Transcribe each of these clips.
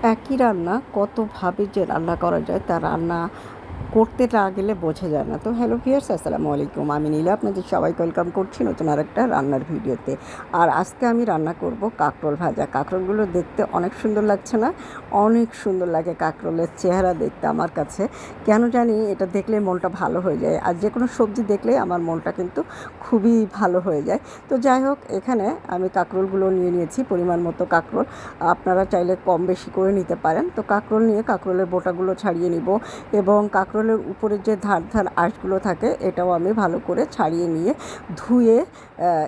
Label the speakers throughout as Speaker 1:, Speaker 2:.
Speaker 1: একই রান্না কতভাবে যে রান্না করা যায় তা রান্না করতে না গেলে বোঝা যায় না। তো হ্যালো ভিউয়ার্স, আসসালামু আলাইকুম। আমি নীলা আপনাদের সবাইকে ওয়েলকাম করছি নতুন আরেকটা রান্নার ভিডিওতে। আর আজকে আমি রান্না করব কাঁকরোল ভাজা। কাঁকরোলগুলো দেখতে অনেক সুন্দর লাগছে না? অনেক সুন্দর লাগে কাঁকরোলের চেহারা দেখতে আমার কাছে। কেন জানি এটা দেখলে মনটা ভালো হয়ে যায়। আর যে কোনো সবজি দেখলেই আমার মনটা কিন্তু খুবই ভালো হয়ে যায়। তো যাই হোক, এখানে আমি কাঁকরোলগুলো নিয়ে নিয়েছি পরিমাণ মতো কাঁকরোল। আপনারা চাইলে কম বেশি করে নিতে পারেন। তো কাঁকরোল নিয়ে কাঁকরোলের বোটাগুলো ছাড়িয়ে নিব এবং কাঁকরোলের উপরে যে ধার ধার আঁশগুলো থাকে এটাও আমি ভালো করে ছাড়িয়ে নিয়ে ধুয়ে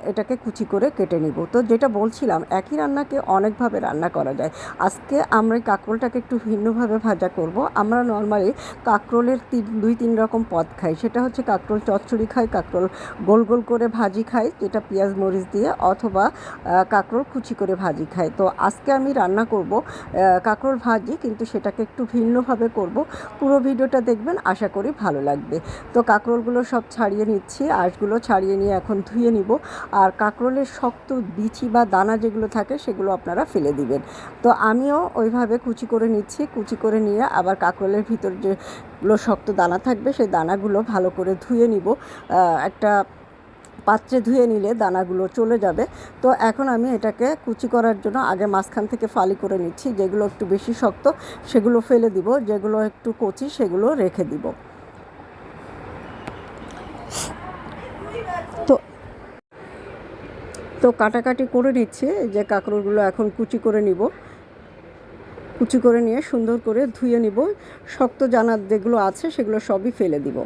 Speaker 1: এটাকে কুচি করে কেটে নিব। তো যেটা বলছিলাম, একই রান্নাকে অনেকভাবে রান্না করা যায়। আজকে আমরা এই কাঁকরোলটাকে একটু ভিন্নভাবে ভাজা করব। আমরা নর্মালি কাঁকরোলের দুই তিন রকম পদ খাই। সেটা হচ্ছে কাঁকরোল চচ্চড়ি খাই, কাঁকরোল গোল গোল করে ভাজি খাই যেটা পেঁয়াজ মরিচ দিয়ে, অথবা কাঁকরোল কুচি করে ভাজি খাই। তো আজকে আমি রান্না করব কাঁকরোল ভাজি, কিন্তু সেটাকে একটু ভিন্নভাবে করব। পুরো ভিডিওটা দেখবেন, আশা করি ভালো লাগবে। তো কাঁকরোলগুলো সব ছাড়িয়ে নিচ্ছি, আঁশগুলো ছাড়িয়ে নিয়ে এখন ধুয়ে নিব। আর কাঁকরোলের শক্ত বিচি বা দানা যেগুলো থাকে সেগুলো আপনারা ফেলে দিবেন। তো আমিও ওইভাবে কুচি করে নিচ্ছি। কুচি করে নিয়ে আবার কাঁকরোলের ভিতর যেগুলো শক্ত দানা থাকবে সেই দানাগুলো ভালো করে ধুয়ে নিব। একটা পাত্রে ধুয়ে নিলে দানাগুলো চলে যাবে। তো এখন আমি এটাকে কুচি করার জন্য আগে মাঝখান থেকে ফালি করে নিচ্ছি। যেগুলো একটু বেশি শক্ত সেগুলো ফেলে দিব, যেগুলো একটু কচি সেগুলো রেখে দিব। তো তো কাটাকাটি করে নিচ্ছি, যে কাঁকরোলগুলো এখন কুচি করে নিব। কুচি করে নিয়ে সুন্দর করে ধুয়ে নিব। শক্ত দানা যেগুলো আছে সেগুলো সবই ফেলে দিব।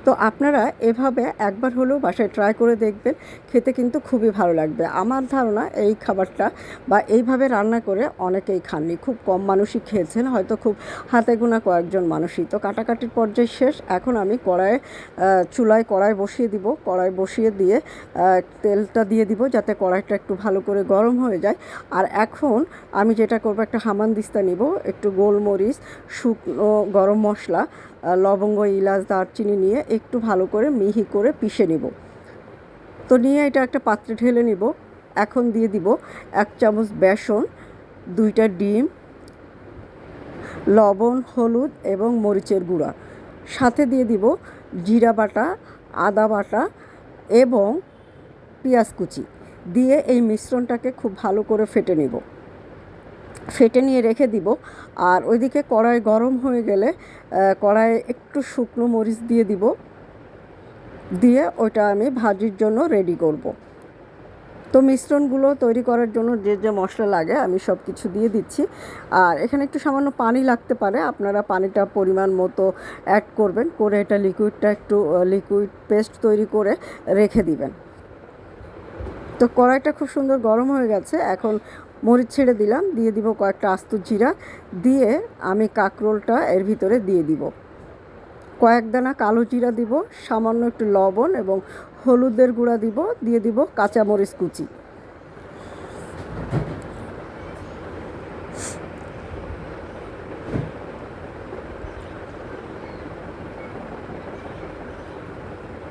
Speaker 1: তো আপনারা এভাবে একবার হলেও বাসায় ট্রাই করে দেখবেন, খেতে কিন্তু খুবই ভালো লাগবে। আমার ধারণা এই খাবারটা বা এইভাবে রান্না করে অনেকেই খাননি, খুব কম মানুষই খেয়েছেন, হয়তো খুব হাতে গোনা কয়েকজন মানুষই। তো কাটাকাটির পর্যায়ে শেষ। এখন আমি চুলায় কড়াই বসিয়ে দিব। কড়াই বসিয়ে দিয়ে তেলটা দিয়ে দিব যাতে কড়াইটা একটু ভালো করে গরম হয়ে যায়। আর এখন আমি যেটা করব, একটা হামানদিস্তা নিব, একটু গোলমরিচ, শুকনো গরম মশলা, লবঙ্গ, ইলাচ, দারচিনি নিয়ে একটু ভালো করে মিহি করে পিষে নিব। তো নিয়ে এটা একটা পাত্রে ঢেলে নিব। এখন দিয়ে দিব 1 চামচ বেসন, 2টা ডিম, লবণ, হলুদ এবং মরিচের গুঁড়া। সাথে দিয়ে দিব জিরা বাটা, আদা বাটা এবং পেঁয়াজ কুচি দিয়ে এই মিশ্রণটাকে খুব ভালো করে ফেটে নিব। ফেটে নিয়ে রেখে দিব। আর ওইদিকে কড়াই গরম হয়ে গেলে কড়াইয়ে একটু শুকনো মরিচ দিয়ে দিব। দিয়ে ওইটা আমি ভাজির জন্য রেডি করব। তো মিশ্রণগুলো তৈরি করার জন্য যে যে মশলা লাগে আমি সব কিছু দিয়ে দিচ্ছি। আর এখানে একটু সামান্য পানি লাগতে পারে, আপনারা পানিটা পরিমাণ মতো অ্যাড করবেন, করে এটা একটু লিকুইড পেস্ট তৈরি করে রেখে দিবেন। তো কড়াইটা খুব সুন্দর গরম হয়ে গেছে। এখন মরিচ ছেড়ে দিলাম, দিয়ে দিব কয়েকটা আস্ত জিরা, দিয়ে আমি কাঁকরোলটা এর ভিতরে দিয়ে দিব। কয়েক দানা কালো জিরা দিব, সামান্য একটু লবণ এবং হলুদের গুঁড়া দিব, দিয়ে দিব কাঁচামরিচ কুচি।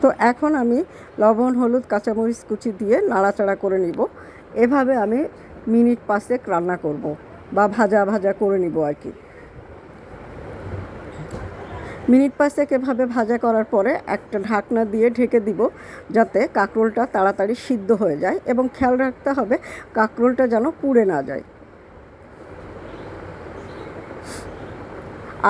Speaker 1: তো এখন আমি লবণ, হলুদ, কাঁচামরিচ কুচি দিয়ে নাড়াচাড়া করে নিব। এভাবে আমি মিনিট 5 রান্না করব বা ভাজা ভাজা করে নিব আর কি। মিনিট 5 এভাবে ভাজা করার পরে একটা ঢাকনা দিয়ে ঢেকে দিব, যাতে কাঁকরোলটা তাড়াতাড়ি সিদ্ধ হয়ে যায়, এবং খেয়াল রাখতে হবে কাঁকরোলটা যেন পুড়ে না যায়।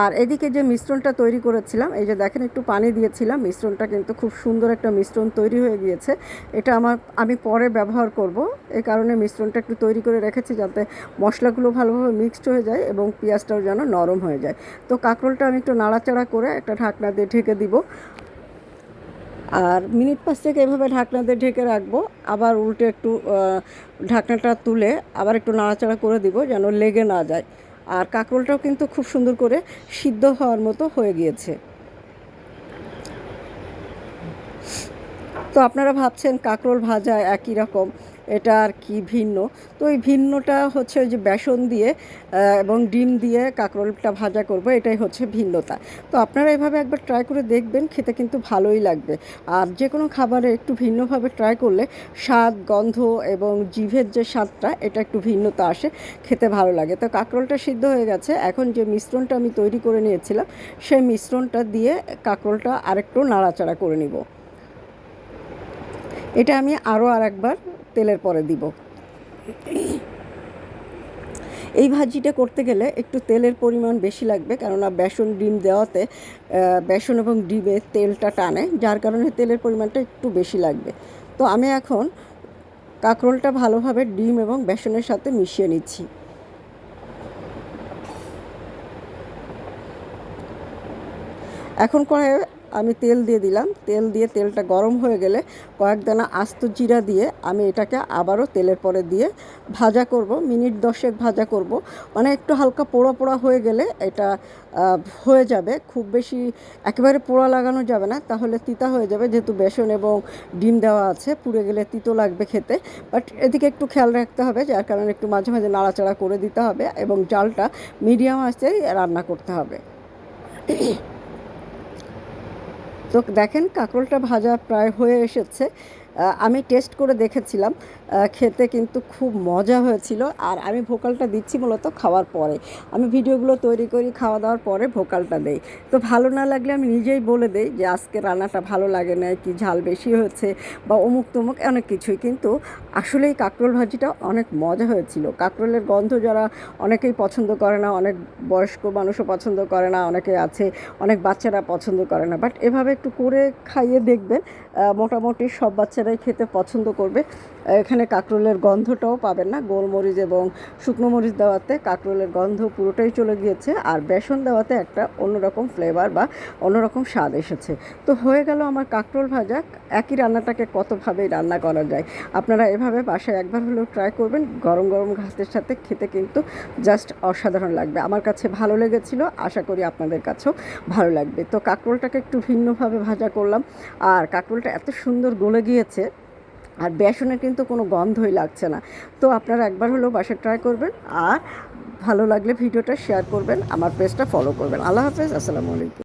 Speaker 1: আর এদিকে যে মিশ্রণটা তৈরি করেছিলাম, এই যে দেখেন একটু পানি দিয়েছিলাম, মিশ্রণটা কিন্তু খুব সুন্দর একটা মিশ্রণ তৈরি হয়ে গিয়েছে। এটা আমি পরে ব্যবহার করব, এই কারণে মিশ্রণটা একটু তৈরি করে রেখেছি যাতে মশলাগুলো ভালোভাবে মিক্সড হয়ে যায় এবং পেঁয়াজটাও যেন নরম হয়ে যায়। তো কাঁকরোলটা আমি একটু নাড়াচাড়া করে একটা ঢাকনা দিয়ে ঢেকে দিব। আর মিনিট 5 এভাবে ঢাকনা দিয়ে ঢেকে রাখবো। আবার উল্টে একটু ঢাকনাটা তুলে আবার একটু নাড়াচাড়া করে দিব যেন লেগে না যায়। আর কাঁকরোলটাও কিন্তু খুব সুন্দর করে সিদ্ধ হওয়ার মতো হয়ে গিয়েছে। তো আপনারা ভাবছেন কাঁকরোল ভাজা একই রকম, এটা আর কি ভিন্ন। তো এই ভিন্নটা হচ্ছে ওই যে বেসন দিয়ে এবং ডিম দিয়ে কাঁকরোলটা ভাজা করব, এটাই হচ্ছে ভিন্নতা। তো আপনারা এভাবে একবার ট্রাই করে দেখবেন, খেতে কিন্তু ভালোই লাগবে। আর যে কোনো খাবারে একটু ভিন্নভাবে ট্রাই করলে স্বাদ, গন্ধ এবং জিভের যে স্বাদটা, এটা একটু ভিন্নতা আসে, খেতে ভালো লাগে। তো কাঁকরোলটা সিদ্ধ হয়ে গেছে, এখন যে মিশ্রণটা আমি তৈরি করে নিয়েছিলাম সেই মিশ্রণটা দিয়ে কাঁকরোলটা আরেকটু নাড়াচাড়া করে নিব। এটা আমি আরও আরেকবার তেলের পরে দিব। এই ভাজিটা করতে গেলে একটু তেলের পরিমাণ বেশি লাগবে, কেননা বেসন ডিম দেওয়াতে বেসন এবং ডিমে তেলটা টানে, যার কারণে তেলের পরিমাণটা একটু বেশি লাগবে। তো আমি এখন কাঁকরোলটা ভালোভাবে ডিম এবং বেসনের সাথে মিশিয়ে নিচ্ছি। এখন কড়াইয়ে আমি তেল দিয়ে দিলাম। তেল দিয়ে তেলটা গরম হয়ে গেলে কয়েক দানা আস্ত জিরা দিয়ে আমি এটাকে আবারও তেলের পরে দিয়ে ভাজা করব, মিনিট 10 ভাজা করব। মানে একটু হালকা পোড়া পোড়া হয়ে গেলে এটা হয়ে যাবে। খুব বেশি একেবারে পোড়া লাগানো যাবে না, তাহলে তিতা হয়ে যাবে, যেহেতু বেসন এবং ডিম দেওয়া আছে, পুড়ে গেলে তিতো লাগবে খেতে। বাট এদিকে একটু খেয়াল রাখতে হবে, যার কারণে একটু মাঝে মাঝে নাড়াচাড়া করে দিতে হবে এবং জালটা মিডিয়াম আঁচে রান্না করতে হবে। তো দেখেন কাঁকরোলটা ভাজা প্রায় হয়ে এসেছে। আমি টেস্ট করে দেখেছিলাম, খেতে কিন্তু খুব মজা হয়েছিল। আর আমি ভোকালটা দিচ্ছি মূলত খাওয়ার পরে। আমি ভিডিওগুলো তৈরি করি খাওয়া দাওয়ার পরে ভোকালটা দেই। তো ভালো না লাগলে আমি নিজেই বলে দেই যে আজকে রান্নাটা ভালো লাগে না, কি ঝাল বেশি হয়েছে বা অমুক তমুক অনেক কিছুই। কিন্তু আসলেই কাঁকরোল ভাজিটা অনেক মজা হয়েছিল। কাঁকরোলের গন্ধ যারা অনেকেই পছন্দ করে না, অনেক বয়স্ক মানুষও পছন্দ করে না, অনেকে আছে অনেক বাচ্চারা পছন্দ করে না, বাট এভাবে একটু করে খাইয়ে দেখবেন, মোটামুটি সব বাচ্চারাই খেতে পছন্দ করবে। এখানে কাঁকরোলের গন্ধটাও পাবেন না, গোলমরিচ এবং শুকনো মরিচ দেওয়াতে কাঁকরোলের গন্ধ পুরোটাই চলে গিয়েছে, আর বেসন দেওয়াতে একটা অন্যরকম ফ্লেভার বা অন্যরকম স্বাদ এসেছে। তো হয়ে গেল আমার কাঁকরোল ভাজা। একই রান্নাটাকে কতভাবেই রান্না করা যায়, আপনারা এভাবে বাসায় একবার হলেও ট্রাই করবেন। গরম গরম ভাতের সাথে খেতে কিন্তু জাস্ট অসাধারণ লাগবে। আমার কাছে ভালো লেগেছিল, আশা করি আপনাদের কাছেও ভালো লাগবে। তো কাঁকরোলটাকে একটু ভিন্নভাবে ভাজা করলাম, আর কাঁকরোলটা এত সুন্দর গলে গিয়েছে, আর বেসনের কিন্তু কোনো গন্ধই লাগছে না। তো আপনারা একবার হলেও বাসায় ট্রাই করবেন, আর ভালো লাগলে ভিডিওটা শেয়ার করবেন, আমার পেজটা ফলো করবেন। আল্লাহ হাফেজ, আসসালামু আলাইকুম।